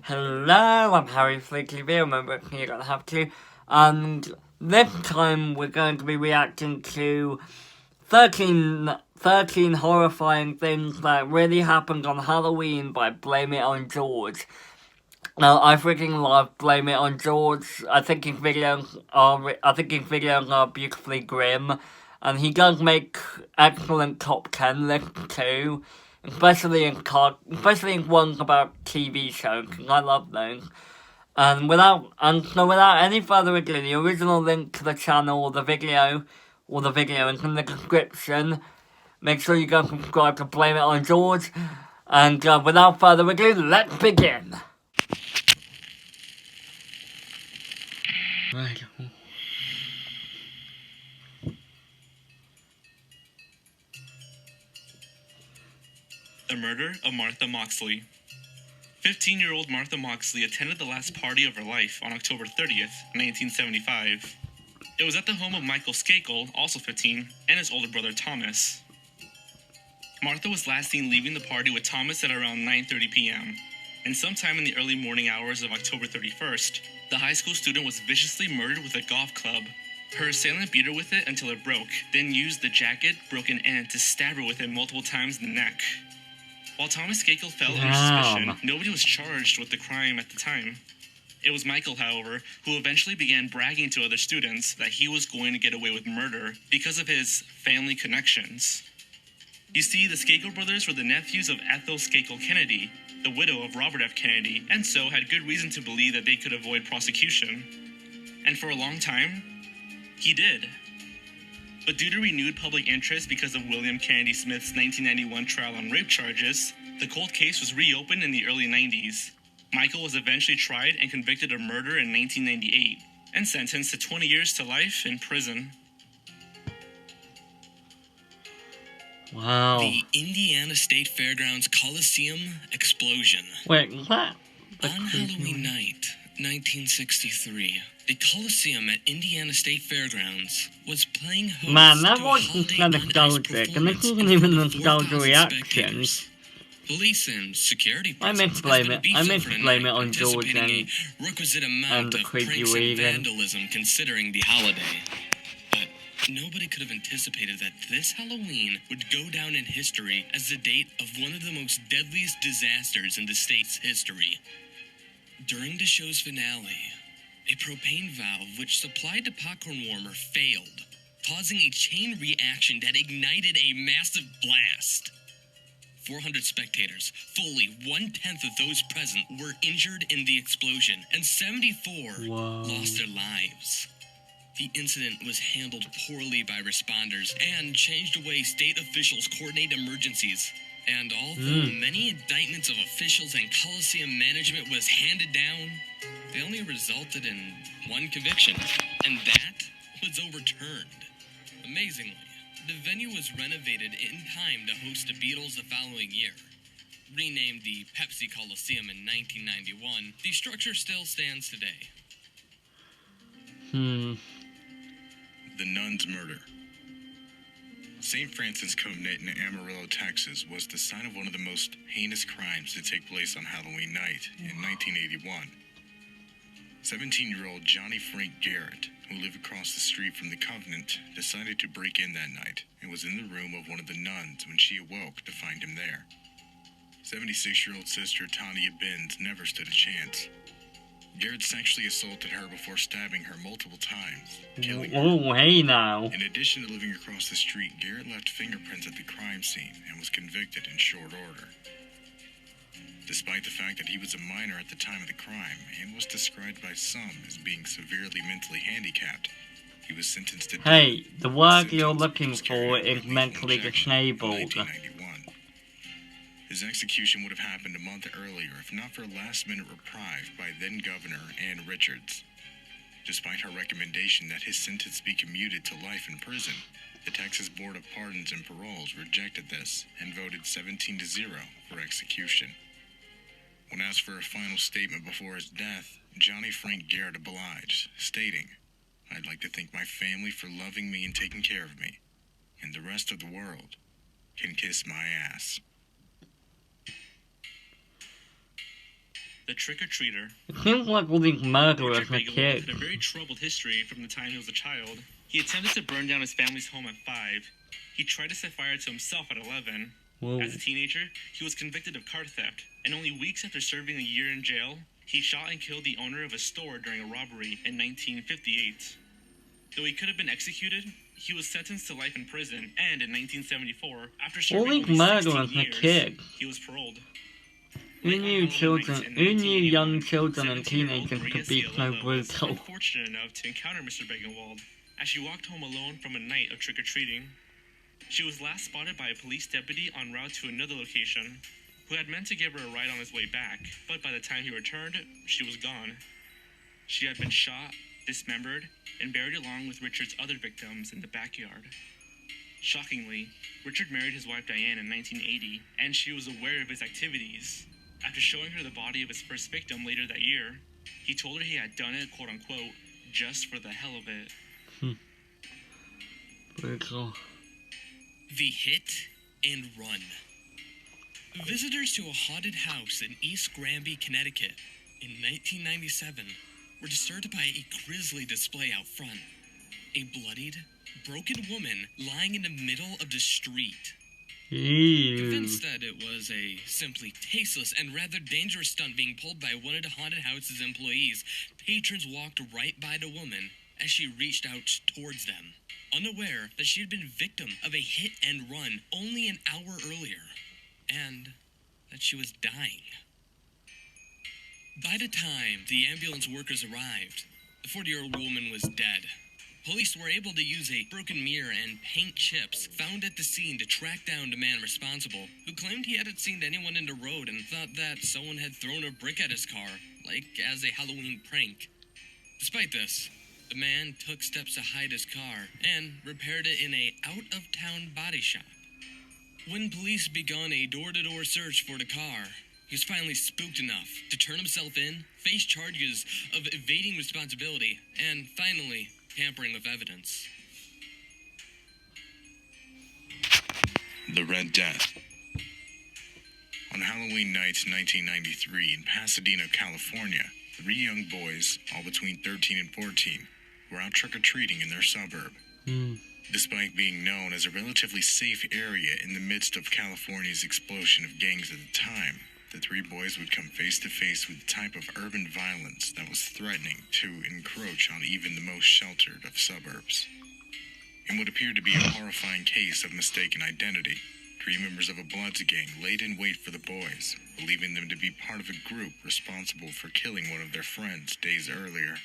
Hello, I'm Harry TV, remember you're gonna have to. And this time we're going to be reacting to 13 horrifying things that really happened on Halloween by Blame It on George. Now, I freaking love Blame It on George. I think his videos are beautifully grim, and he does make excellent top 10 lists too, especially in ones about TV shows. I love those. So without any further ado, the original link to the channel or the video is in the description. Make sure you go subscribe to Blame It on George. And without further ado, let's begin. Right. The murder of Martha Moxley. 15-year-old Martha Moxley attended the last party of her life on October 30th, 1975. It was at the home of Michael Skakel, also 15, and his older brother Thomas. Martha was last seen leaving the party with Thomas at around 9:30 p.m., and sometime in the early morning hours of October 31st, the high school student was viciously murdered with a golf club. Her assailant beat her with it until it broke, then used the jagged, broken end to stab her with it multiple times in the neck. While Thomas Skakel fell under suspicion, nobody was charged with the crime at the time. It was Michael, however, who eventually began bragging to other students that he was going to get away with murder because of his family connections. You see, the Skakel brothers were the nephews of Ethel Skakel Kennedy, the widow of Robert F. Kennedy, and so had good reason to believe that they could avoid prosecution. And for a long time, he did. But due to renewed public interest because of William Kennedy Smith's 1991 trial on rape charges, the cold case was reopened in the early 90s. Michael was eventually tried and convicted of murder in 1998, and sentenced to 20 years to life in prison. Wow. The Indiana State Fairgrounds Coliseum explosion. Wait, what? On Halloween night, 1963, the Coliseum at Indiana State Fairgrounds was playing host Man, that to a voice is holiday kind of on-ice nostalgic, and this performance isn't in even front of nostalgia 4,000 reactions. spectators. Police and security I meant to blame it on George and requisite amount the of creepy pranks and reading. vandalism considering the holiday. But nobody could have anticipated that this Halloween would go down in history as the date of one of the most deadliest disasters in the state's history. During the show's finale, a propane valve which supplied the popcorn warmer failed, causing a chain reaction that ignited a massive blast. 400 spectators, fully 1/10 of those present, were injured in the explosion, and 74 lost their lives. The incident was handled poorly by responders and changed the way state officials coordinate emergencies. And although many indictments of officials and Coliseum management was handed down, they only resulted in one conviction, and that was overturned. Amazingly, the venue was renovated in time to host the Beatles the following year. Renamed the Pepsi Coliseum in 1991, the structure still stands today. The Nun's Murder. St. Francis Convent in Amarillo, Texas, was the site of one of the most heinous crimes to take place on Halloween night in 1981. 17-year-old Johnny Frank Garrett, who lived across the street from the convent, decided to break in that night and was in the room of one of the nuns when she awoke to find him there. 76-year-old sister Tanya Binns never stood a chance. Garrett sexually assaulted her before stabbing her multiple times, killing her. Oh, hey now. In addition to living across the street, Garrett left fingerprints at the crime scene and was convicted in short order. Despite the fact that he was a minor at the time of the crime and was described by some as being severely mentally handicapped, he was sentenced to death. Hey, the word you're looking for is mentally disabled. 1991. His execution would have happened a month earlier if not for a last-minute reprieve by then-Governor Ann Richards. Despite her recommendation that his sentence be commuted to life in prison, the Texas Board of Pardons and Paroles rejected this and voted 17-0 for execution. When asked for a final statement before his death, Johnny Frank Garrett obliged, stating, "I'd like to thank my family for loving me and taking care of me, and the rest of the world can kiss my ass." the trick-or-treater. It seems like all these murderers Richard are Bigelow kids. had a very troubled history from the time he was a child. He attempted to burn down his family's home at 5. He tried to set fire to himself at 11. Whoa. As a teenager, he was convicted of car theft, and only weeks after serving a year in jail, he shot and killed the owner of a store during a robbery in 1958. Though he could have been executed, he was sentenced to life in prison, and in 1974, after serving these only murderers 16 are years, kids. he was paroled. Who knew children, who knew young children and 17-year-old teenagers Maria could be so Cialella was brutal? unfortunate enough to encounter Mr. Begenwald as she walked home alone from a night of trick-or-treating. She was last spotted by a police deputy en route to another location, who had meant to give her a ride on his way back, but by the time he returned, she was gone. She had been shot, dismembered, and buried along with Richard's other victims in the backyard. Shockingly, Richard married his wife Diane in 1980, and she was aware of his activities. After showing her the body of his first victim later that year, he told her he had done it, quote-unquote, just for the hell of it. Brutal. The Hit and Run. Visitors to a haunted house in East Granby, Connecticut in 1997 were disturbed by a grisly display out front. A bloodied, broken woman lying in the middle of the street. Ew. Convinced that it was a simply tasteless and rather dangerous stunt being pulled by one of the haunted house's employees, patrons walked right by the woman as she reached out towards them, unaware that she had been victim of a hit and run only an hour earlier, and that she was dying. By the time the ambulance workers arrived, the 40-year-old woman was dead. Police were able to use a broken mirror and paint chips found at the scene to track down the man responsible, who claimed he hadn't seen anyone in the road and thought that someone had thrown a brick at his car, like as a Halloween prank. Despite this, the man took steps to hide his car and repaired it in a out-of-town body shop. When police began a door-to-door search for the car, he was finally spooked enough to turn himself in, face charges of evading responsibility, and finally, tampering with evidence. The Red Death. On Halloween night 1993 in Pasadena, California, 3 young boys, all between 13 and 14, were out trick-or-treating in their suburb. Despite being known as a relatively safe area in the midst of California's explosion of gangs at the time, the 3 boys would come face to face with the type of urban violence that was threatening to encroach on even the most sheltered of suburbs. In what appeared to be a horrifying case of mistaken identity, 3 members of a Bloods gang laid in wait for the boys, believing them to be part of a group responsible for killing one of their friends days earlier.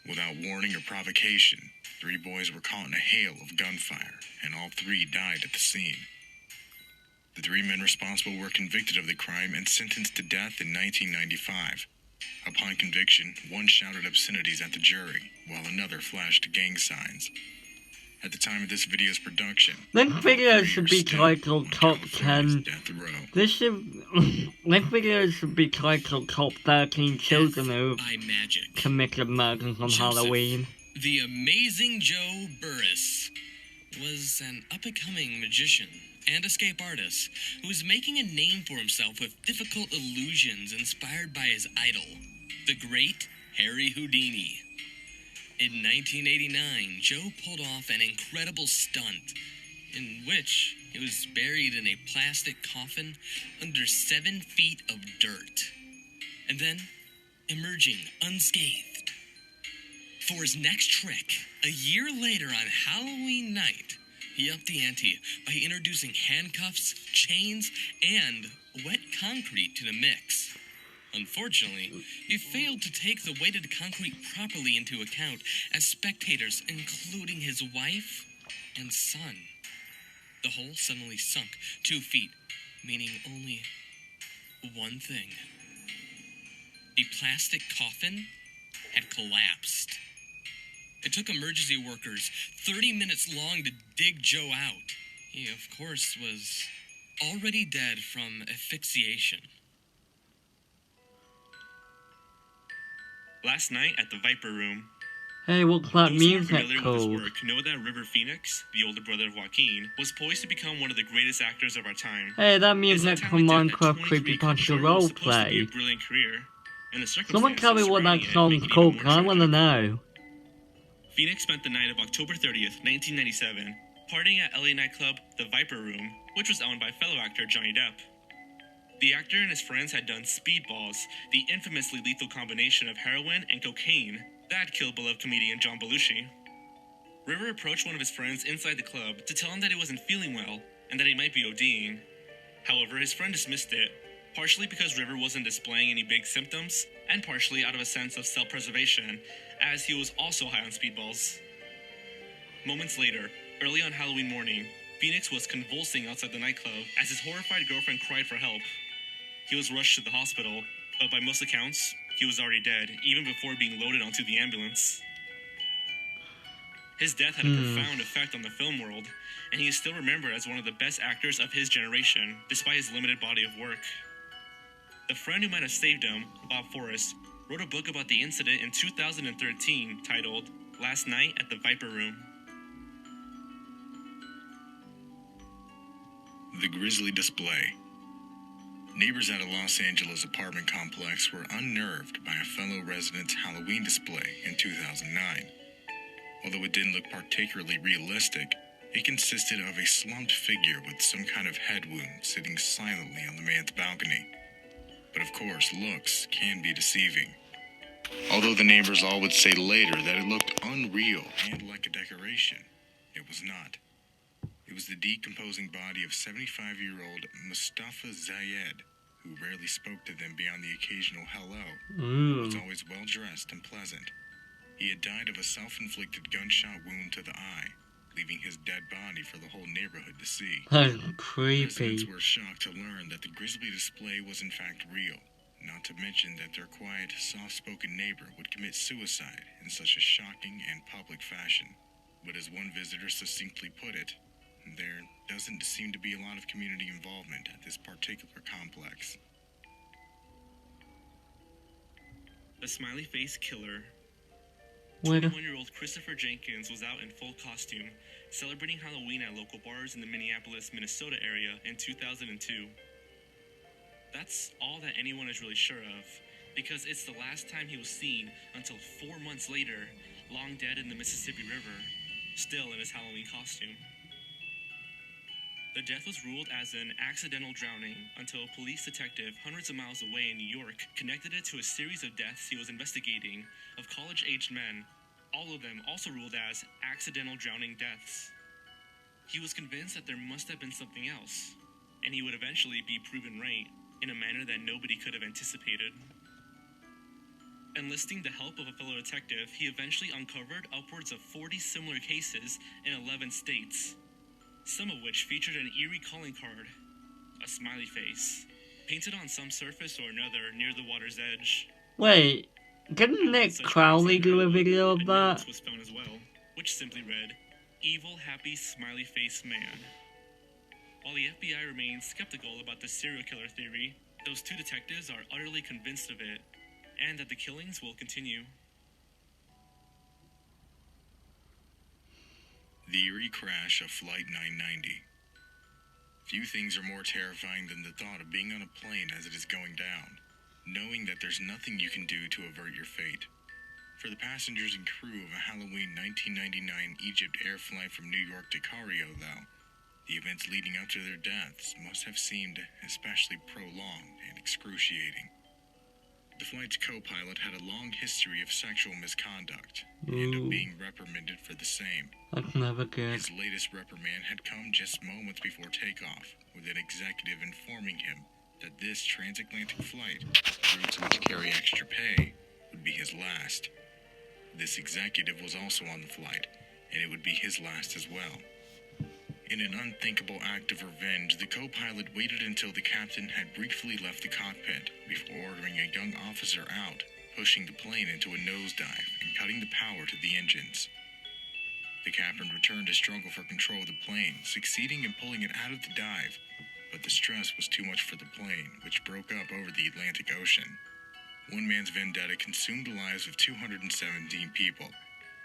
Without warning or provocation, 3 boys were caught in a hail of gunfire, and all 3 died at the scene. The 3 men responsible were convicted of the crime and sentenced to death in 1995. Upon conviction, one shouted obscenities at the jury, while another flashed gang signs. At the time of this video's production, This video all 3 should are be still titled on Top California's 10. Death Row. This video should be titled Top 13 Children Who By magic. Committed Murders on Joseph, Halloween. The Amazing Joe Burris was an up-and-coming magician and escape artist who was making a name for himself with difficult illusions inspired by his idol, the great Harry Houdini. In 1989, Joe pulled off an incredible stunt in which he was buried in a plastic coffin under 7 feet of dirt, and then emerging unscathed. For his next trick, a year later on Halloween night, he upped the ante by introducing handcuffs, chains, and wet concrete to the mix. Unfortunately, he failed to take the weight of the concrete properly into account as spectators, including his wife and son. The hole suddenly sunk 2 feet, meaning only one thing. The plastic coffin had collapsed. It took emergency workers 30 minutes long to dig Joe out. He, of course, was already dead from asphyxiation. Last night at the Viper Room. Hey, what's that Those who are music familiar with called? his work know that River Phoenix, the older brother of Joaquin, was poised to become one of the greatest actors of our time. Hey, that His music from untimely death at Minecraft 23 cut Creepypasta short what was supposed to be a Roleplay. brilliant career, and the Someone tell me circumstances what that surrounding it song's make it even called, more 'cause I wanna tragic. know. Phoenix spent the night of October 30th, 1997, partying at LA nightclub The Viper Room, which was owned by fellow actor Johnny Depp. The actor and his friends had done speedballs, the infamously lethal combination of heroin and cocaine that killed beloved comedian John Belushi. River approached one of his friends inside the club to tell him that he wasn't feeling well and that he might be ODing. However, his friend dismissed it, partially because River wasn't displaying any big symptoms, and partially out of a sense of self-preservation, as he was also high on speedballs. Moments later, early on Halloween morning, Phoenix was convulsing outside the nightclub as his horrified girlfriend cried for help. He was rushed to the hospital, but by most accounts, he was already dead, even before being loaded onto the ambulance. His death had a profound effect on the film world, and he is still remembered as one of the best actors of his generation, despite his limited body of work. The friend who might have saved him, Bob Forrest, wrote a book about the incident in 2013 titled Last Night at the Viper Room. The grisly display. Neighbors at a Los Angeles apartment complex were unnerved by a fellow resident's Halloween display in 2009. Although it didn't look particularly realistic, it consisted of a slumped figure with some kind of head wound sitting silently on the man's balcony. But of course, looks can be deceiving. Although the neighbors all would say later that it looked unreal and like a decoration, it was not. It was the decomposing body of 75-year-old Mustafa Zayed, who rarely spoke to them beyond the occasional hello, but was always well-dressed and pleasant. He had died of a self-inflicted gunshot wound to the eye, leaving his dead body for the whole neighborhood to see. That's Residents creepy. were shocked to learn that the grisly display was in fact real, not to mention that their quiet, soft-spoken neighbor would commit suicide in such a shocking and public fashion. But as one visitor succinctly put it, there doesn't seem to be a lot of community involvement at this particular complex. The smiley face killer. Where the 21-year-old Christopher Jenkins was out in full costume, celebrating Halloween at local bars in the Minneapolis, Minnesota area in 2002. That's all that anyone is really sure of, because it's the last time he was seen until 4 months later, long dead in the Mississippi River, still in his Halloween costume. The death was ruled as an accidental drowning until a police detective hundreds of miles away in New York connected it to a series of deaths he was investigating of college-aged men, all of them also ruled as accidental drowning deaths. He was convinced that there must have been something else, and he would eventually be proven right in a manner that nobody could have anticipated. Enlisting the help of a fellow detective, he eventually uncovered upwards of 40 similar cases in 11 states, some of which featured an eerie calling card, a smiley face, painted on some surface or another near the water's edge. Wait, didn't Nick Such Crowley do a note video of that? was found as well, which simply read, "Evil, happy, smiley face man." While the FBI remains skeptical about the serial killer theory, those two detectives are utterly convinced of it, and that the killings will continue. The eerie crash of Flight 990. Few things are more terrifying than the thought of being on a plane as it is going down, knowing that there's nothing you can do to avert your fate. For the passengers and crew of a Halloween 1999 Egypt Air flight from New York to Cairo, though, the events leading up to their deaths must have seemed especially prolonged and excruciating. The flight's co-pilot had a long history of sexual misconduct, and ended up being reprimanded for the same. That's never good. His latest reprimand had come just moments before takeoff, with an executive informing him that this transatlantic flight, routes which carry extra pay, would be his last. This executive was also on the flight, and it would be his last as well. In an unthinkable act of revenge, the co-pilot waited until the captain had briefly left the cockpit before ordering a young officer out, pushing the plane into a nosedive and cutting the power to the engines. The captain returned to struggle for control of the plane, succeeding in pulling it out of the dive, but the stress was too much for the plane, which broke up over the Atlantic Ocean. One man's vendetta consumed the lives of 217 people,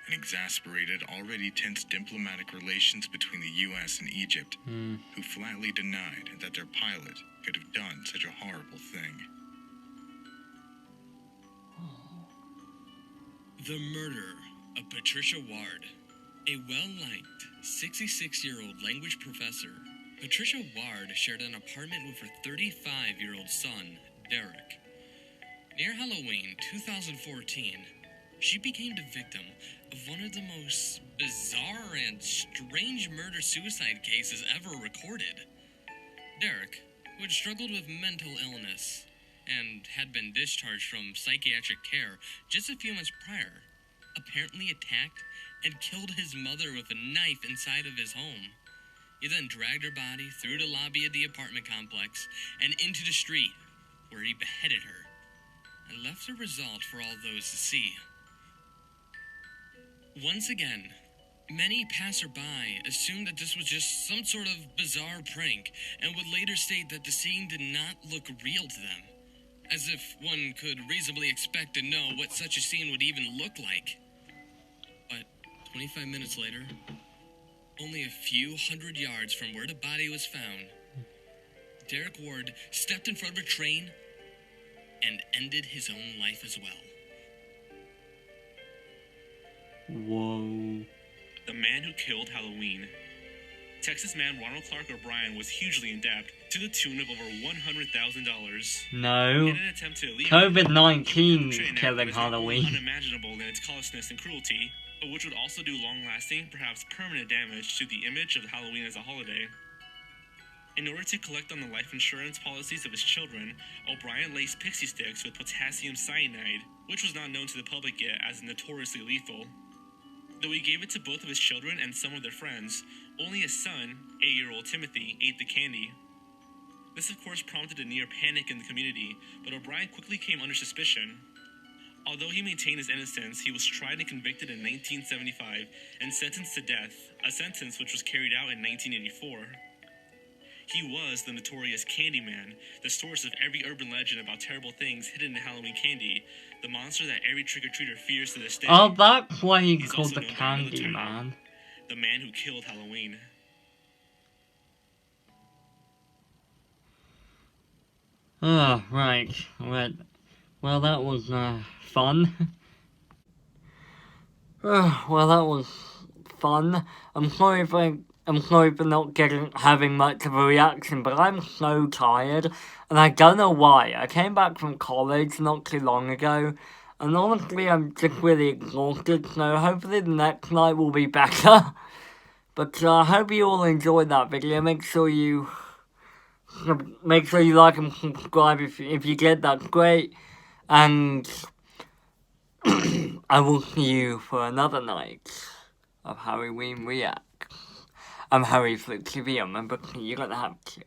and exasperated already tense diplomatic relations between the U.S. and Egypt, who flatly denied that their pilot could have done such a horrible thing. The murder of Patricia Ward, a well-liked 66-year-old language professor. Patricia Ward shared an apartment with her 35-year-old son, Derek. Near Halloween 2014, she became the victim of one of the most bizarre and strange murder-suicide cases ever recorded. Derek, who had struggled with mental illness and had been discharged from psychiatric care just a few months prior, apparently attacked and killed his mother with a knife inside of his home. He then dragged her body through the lobby of the apartment complex and into the street, where he beheaded her and left a result for all those to see. Once again, many passerby assumed that this was just some sort of bizarre prank and would later state that the scene did not look real to them, as if one could reasonably expect to know what such a scene would even look like. But 25 minutes later, only a few hundred yards from where the body was found, Derek Ward stepped in front of a train and ended his own life as well. Whoa. The man who killed Halloween. Texas man Ronald Clark O'Brien was hugely in debt to the tune of over $100,000. No. In an attempt to alleviate COVID-19 killing was Halloween. unimaginable in its callousness and cruelty, but which would also do long-lasting, perhaps permanent damage to the image of Halloween as a holiday. In order to collect on the life insurance policies of his children, O'Brien laced pixie sticks with potassium cyanide, which was not known to the public yet as notoriously lethal. Though he gave it to both of his children and some of their friends, only his son, 8-year-old Timothy, ate the candy. This of course prompted a near panic in the community, but O'Brien quickly came under suspicion. Although he maintained his innocence, he was tried and convicted in 1975 and sentenced to death, a sentence which was carried out in 1984. He was the notorious Candyman, the source of every urban legend about terrible things hidden in Halloween candy, the monster that every trick-or-treater fears to this day. Oh, that's why he's He's called also the known by another title, Candyman. the man who killed Halloween. Oh, right. Well, that was, fun. Well, that was fun. I'm sorry for not having much of a reaction, but I'm so tired, and I don't know why. I came back from college not too long ago, and honestly, I'm just really exhausted, so hopefully the next night will be better. But I hope you all enjoyed that video. Make sure you like and subscribe if you did. That's great. And I will see you for another night of HarryWeen Reacts. I'm Harry Flukes. Remember, you're gonna have to.